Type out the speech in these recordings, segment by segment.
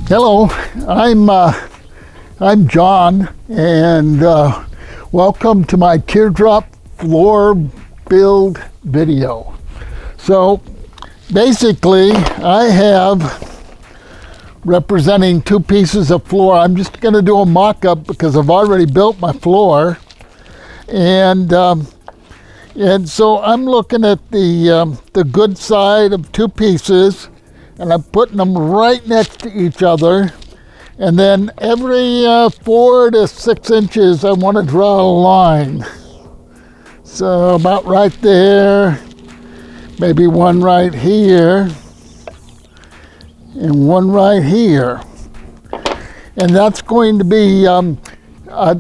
Hello, I'm John, and welcome to my teardrop floor build video. So basically, I have representing two pieces of floor. I'm just going to do a mock-up because I've already built my floor, and so I'm looking at the good side of two pieces, and I'm putting them right next to each other. And then every 4 to 6 inches, I want to draw a line. So about right there, maybe one right here, and one right here. And that's going to be,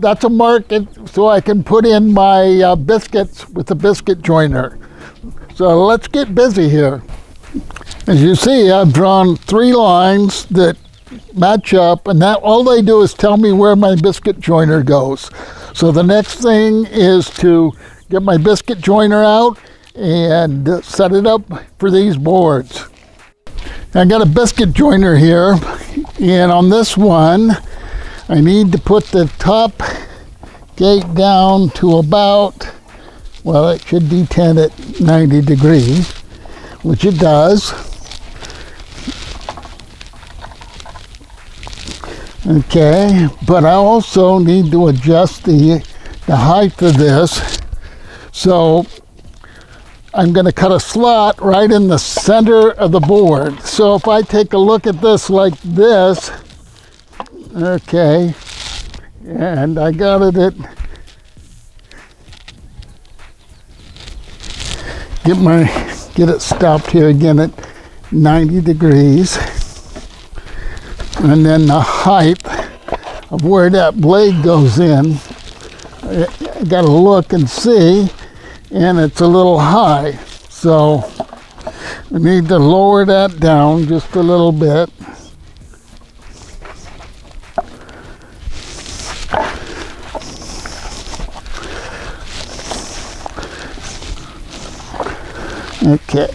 that's a market so I can put in my biscuits with a biscuit joiner. So let's get busy here. As you see, I've drawn 3 lines that match up, and that all they do is tell me where my biscuit joiner goes. So the next thing is to get my biscuit joiner out and set it up for these boards. I got a biscuit joiner here, and on this one I need to put the top gate down to about, well, it should be 10 at 90 degrees, which it does. Okay, but I also need to adjust the height of this. So I'm going to cut a slot right in the center of the board. So if I take a look at this like this, okay, and I got it at, get it stopped here again at 90 degrees. And then the height of where that blade goes in, I got to look and see, and it's a little high. So I need to lower that down just a little bit. Okay.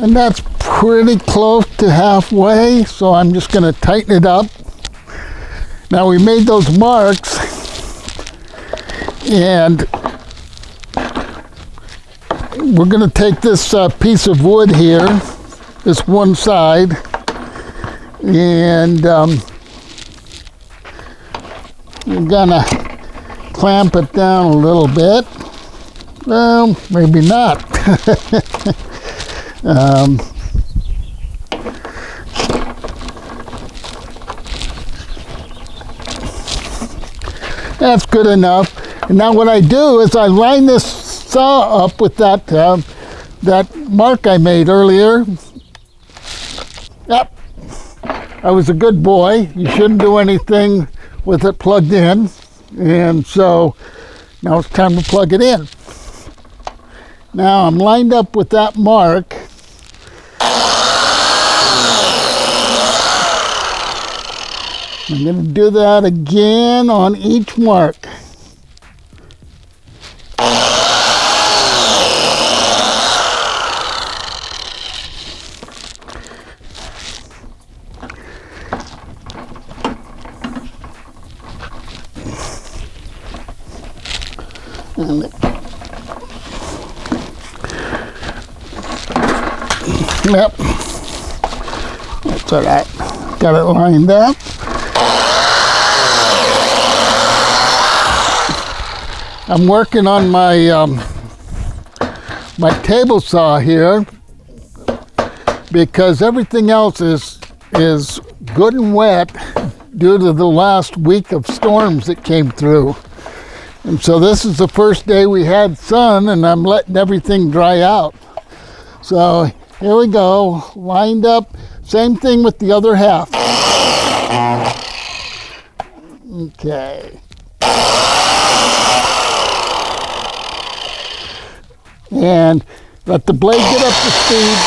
And that's pretty close to halfway, so I'm just going to tighten it up. Now we made those marks, and we're going to take this piece of wood here, this one side, and we're going to clamp it down a little bit. Well, maybe not. That's good enough. And now what I do is I line this saw up with that that mark I made earlier. Yep, I was a good boy. You shouldn't do anything with it plugged in. And so now it's time to plug it in. Now I'm lined up with that mark. I'm going to do that again on each mark. Yep, that's all right. Got it lined up. I'm working on my my table saw here because everything else is good and wet due to the last week of storms that came through. And so this is the first day we had sun, and I'm letting everything dry out. So here we go, lined up. Same thing with the other half. Okay. And let the blade get up to speed.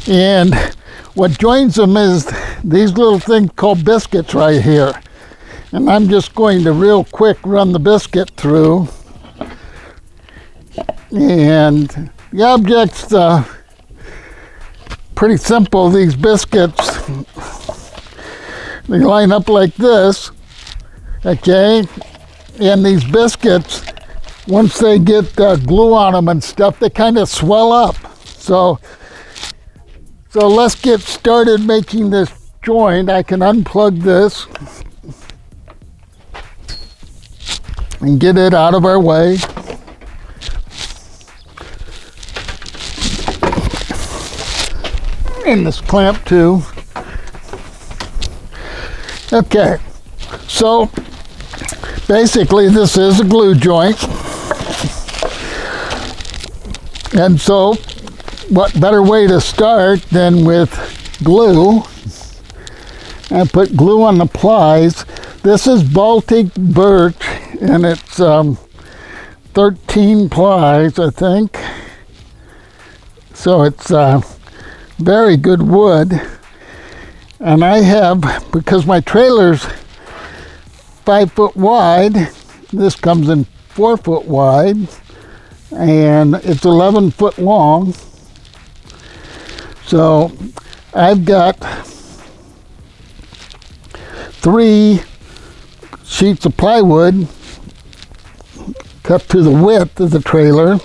And what joins them is these little things called biscuits right here. And I'm just going to real quick run the biscuit through. And the object's pretty simple. These biscuits, they line up like this, okay? And these biscuits, once they get glue on them and stuff, they kind of swell up. So let's get started making this joint. I can unplug this and get it out of our way. And this clamp too. Okay, so basically this is a glue joint. And so what better way to start than with glue? I put glue on the plies. This is Baltic birch, and it's 13 plies, I think. So it's very good wood. And I have, because my trailer's 5 foot wide, this comes in 4 foot wide, and it's 11 foot long. So I've got 3 sheets of plywood cut to the width of the trailer.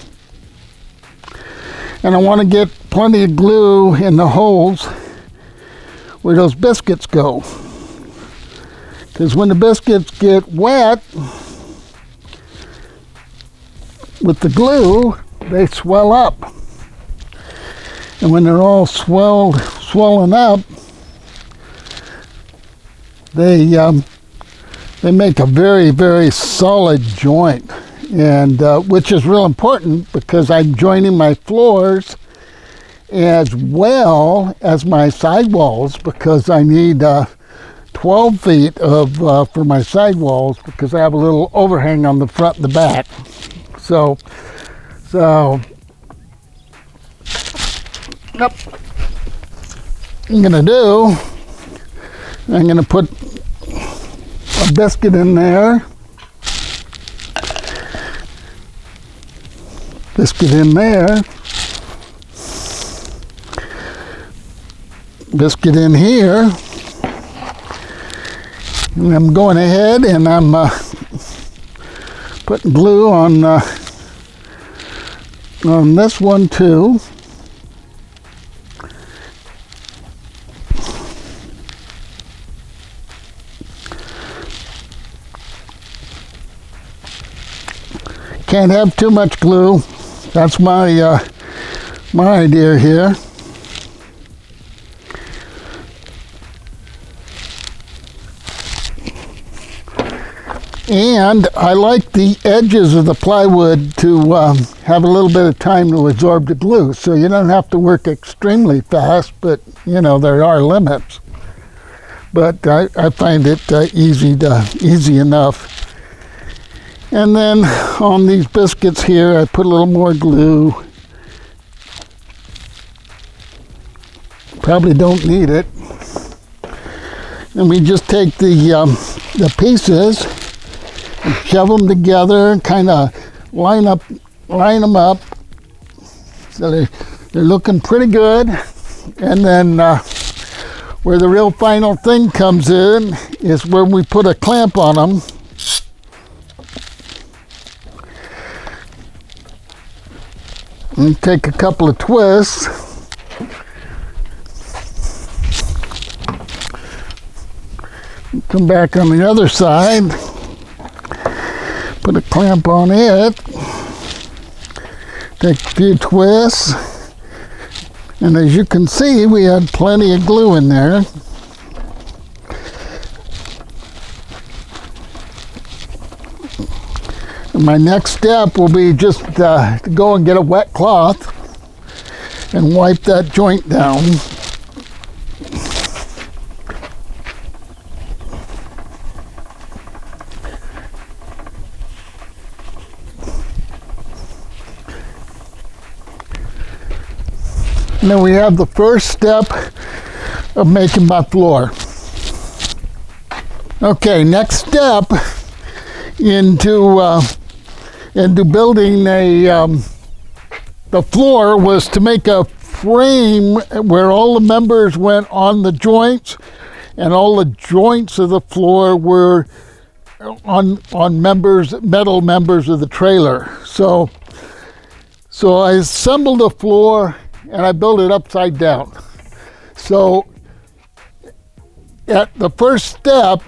And I want to get plenty of glue in the holes where those biscuits go. Because when the biscuits get wet with the glue, they swell up. And when they're all swollen up, they make a very, very solid joint. And which is real important because I'm joining my floors as well as my sidewalls, because I need 12 feet of for my sidewalls, because I have a little overhang on the front and the back. So yep. I'm gonna put a biscuit in there. Biscuit in there. Biscuit in here. And I'm going ahead and I'm putting glue on this one too. Can't have too much glue. That's my my idea here. And I like the edges of the plywood to have a little bit of time to absorb the glue. So you don't have to work extremely fast, but you know, there are limits. But I find it easy enough. And then on these biscuits here, I put a little more glue. Probably don't need it. And we just take the pieces and shove them together and kind of line them up. So they're looking pretty good. And then where the real final thing comes in is where we put a clamp on them. And take a couple of twists. Come back on the other side. Put a clamp on it. Take a few twists. And as you can see, we had plenty of glue in there. My next step will be just to go and get a wet cloth and wipe that joint down. And then we have the first step, of making my floor. Okay, next step into building the floor was to make a frame where all the members went on the joints, and all the joints of the floor were on metal members of the trailer. So I assembled the floor and I built it upside down. So at the first step,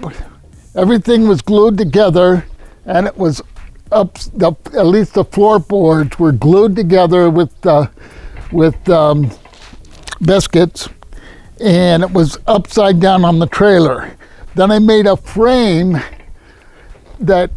everything was glued together, and it was at least the floorboards were glued together with biscuits, and it was upside down on the trailer. Then I made a frame that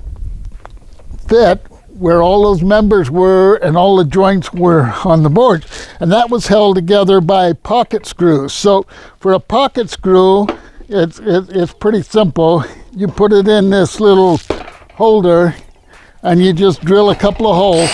fit where all those members were and all the joints were on the boards, and that was held together by pocket screws. So for a pocket screw, it's pretty simple. You put it in this little holder and you just drill a couple of holes.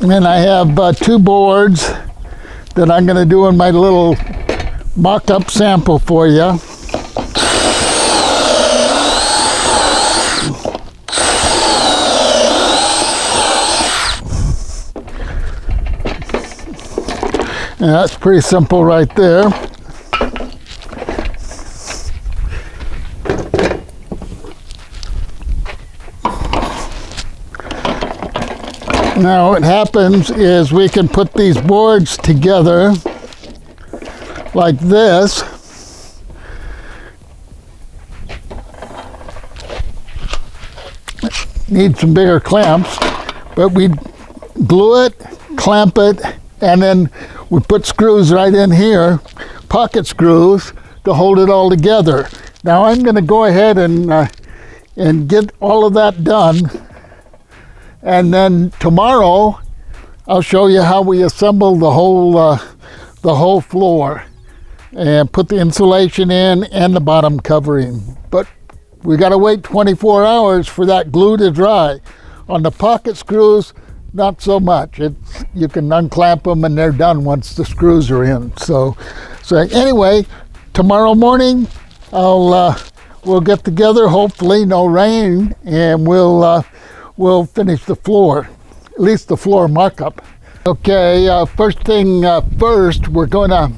And then I have 2 boards that I'm going to do in my little mock-up sample for you. And that's pretty simple right there. Now what happens is we can put these boards together like this. Need some bigger clamps, but we glue it, clamp it, and then we put screws right in here, pocket screws, to hold it all together. Now I'm going to go ahead and get all of that done. And then tomorrow, I'll show you how we assemble the whole floor and put the insulation in and the bottom covering. But we got to wait 24 hours for that glue to dry. On the pocket screws, not so much. You can unclamp them and they're done once the screws are in. So anyway, tomorrow morning, we'll get together. Hopefully, no rain, and we'll finish the floor, at least the floor markup. Okay, first thing first, we're gonna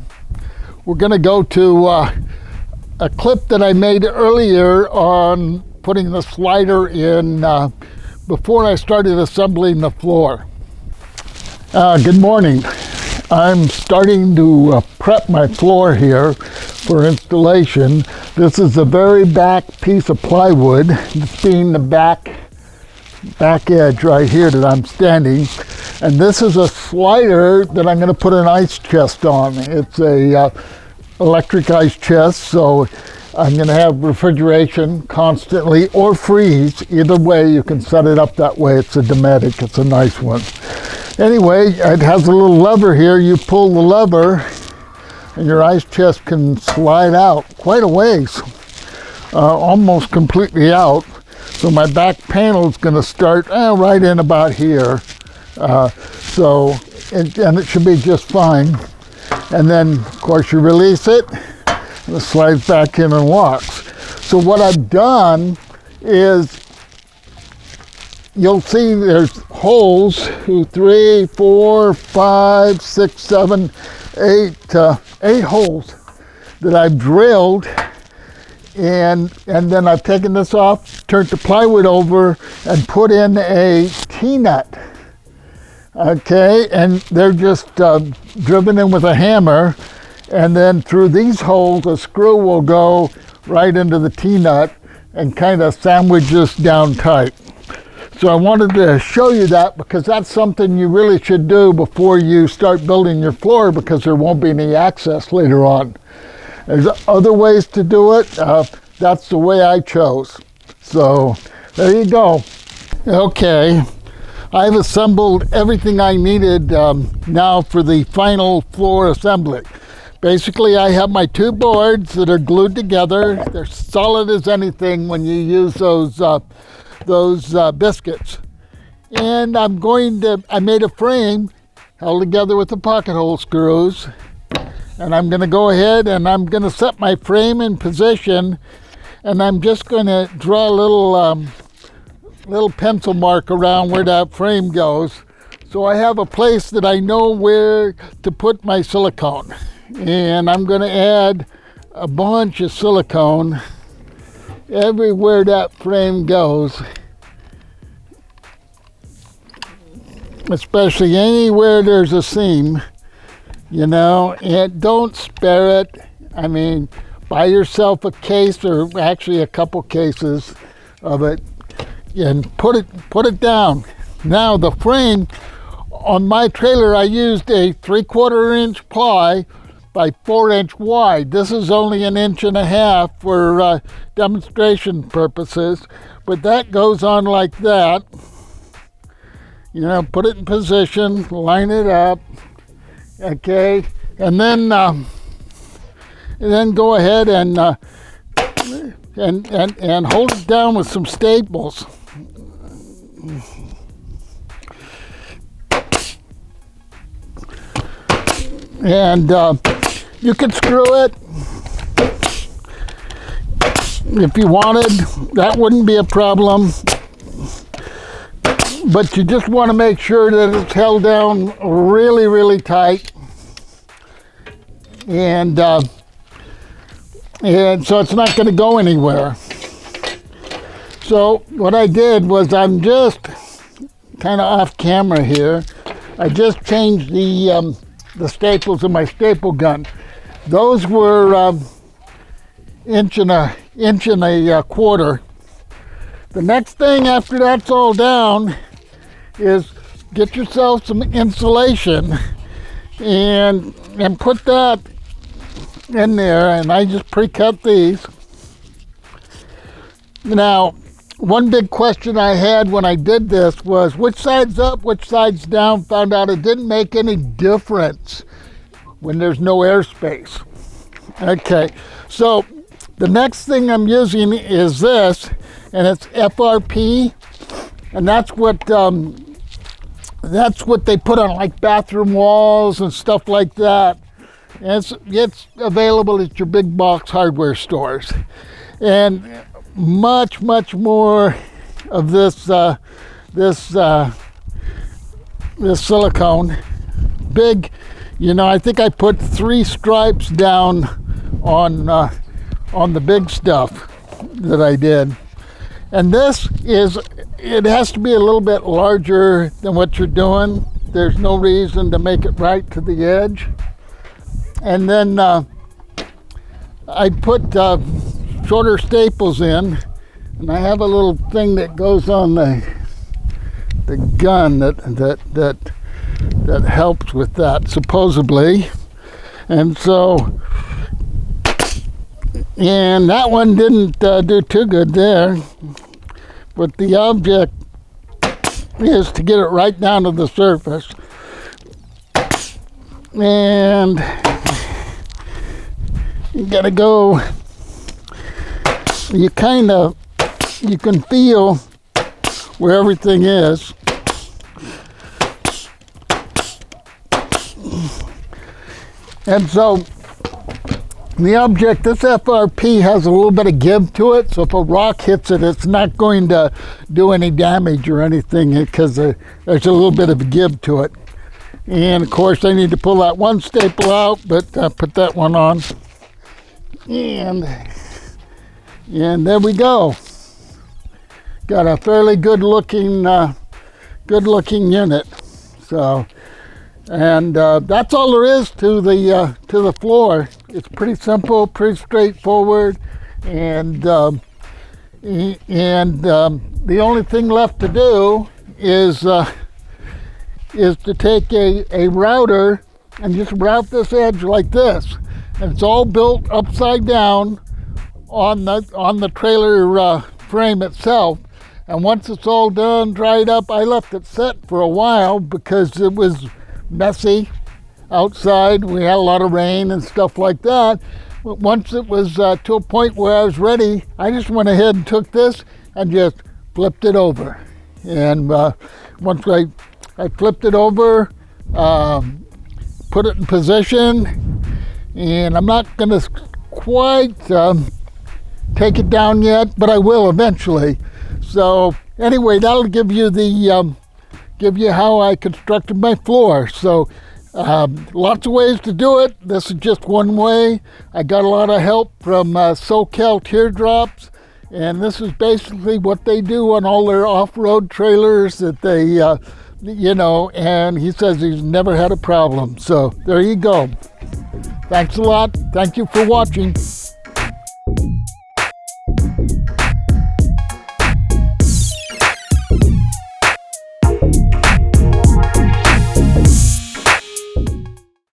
go to a clip that I made earlier on putting the slider in before I started assembling the floor. Good morning. I'm starting to prep my floor here for installation. This is the very back piece of plywood, this being the back edge right here that I'm standing, and this is a slider that I'm going to put an ice chest on. It's a electric ice chest, so I'm going to have refrigeration constantly or freeze. Either way, you can set it up that way. It's a Dometic. It's a nice one. Anyway, it has a little lever here. You pull the lever and your ice chest can slide out quite a ways, almost completely out. So my back panel is going to start right in about here. And it should be just fine. And then, of course, you release it, and it slides back in and walks. So what I've done is, you'll see there's holes, 3, 4, 5, 6, 7, 8 holes that I've drilled. And then I've taken this off, turned the plywood over, and put in a T-nut. Okay, and they're just driven in with a hammer, and then through these holes a screw will go right into the T-nut and kind of sandwich this down tight. So I wanted to show you that because that's something you really should do before you start building your floor, because there won't be any access later on. There's other ways to do it. That's the way I chose. So there you go. Okay, I've assembled everything I needed now for the final floor assembly. Basically, I have my 2 boards that are glued together. They're solid as anything when you use those those biscuits. And I made a frame held together with the pocket hole screws. And I'm going to go ahead and I'm going to set my frame in position. And I'm just going to draw a little pencil mark around where that frame goes. So I have a place that I know where to put my silicone. And I'm going to add a bunch of silicone everywhere that frame goes. Especially anywhere there's a seam, you know, and don't spare it. I mean, buy yourself a case or actually a couple cases of it and put it down. Now the frame on my trailer, I used a 3/4 inch ply by 4 inch wide. This is only 1.5 inches for demonstration purposes, but that goes on like that. You know, put it in position, line it up, okay, and then go ahead and hold it down with some staples. And you could screw it if you wanted. That wouldn't be a problem. But you just want to make sure that it's held down really, really tight. And so it's not going to go anywhere. So what I did was, I'm just kind of off camera here. I just changed the staples of my staple gun. Those were inch and a quarter. The next thing after that's all down is get yourself some insulation and put that in there, and I just pre-cut these. Now, one big question I had when I did this was which side's up, which side's down. Found out it didn't make any difference when there's no airspace. Okay, so the next thing I'm using is this, and it's FRP, and that's what they put on like bathroom walls and stuff like that. And it's available at your big box hardware stores. And much more of this silicone, big. You know, I think I put 3 stripes down on the big stuff that I did. And it has to be a little bit larger than what you're doing. There's no reason to make it right to the edge. And then I put shorter staples in, and I have a little thing that goes on the gun that helps with that, supposedly. And so, and that one didn't do too good there. But the object is to get it right down to the surface. And you gotta go, you can feel where everything is. And so the object, this FRP has a little bit of give to it, so if a rock hits it, it's not going to do any damage or anything because there's a little bit of a give to it. And of course I need to pull that one staple out, but put that one on. And there we go. Got a fairly good looking unit. So, and that's all there is to the floor. It's pretty simple, pretty straightforward, and the only thing left to do is to take a router and just route this edge like this, and it's all built upside down on the trailer frame itself. And once it's all done, dried up, I left it set for a while because it was messy outside. We had a lot of rain and stuff like that. But once it was to a point where I was ready, I just went ahead and took this and just flipped it over. And once I flipped it over, put it in position, and I'm not going to quite take it down yet, but I will eventually. So anyway, that'll give you how I constructed my floor. So lots of ways to do it. This is just one way. I got a lot of help from So Cal Teardrops, and this is basically what they do on all their off-road trailers that they, and he says he's never had a problem. So there you go. Thanks a lot. Thank you for watching.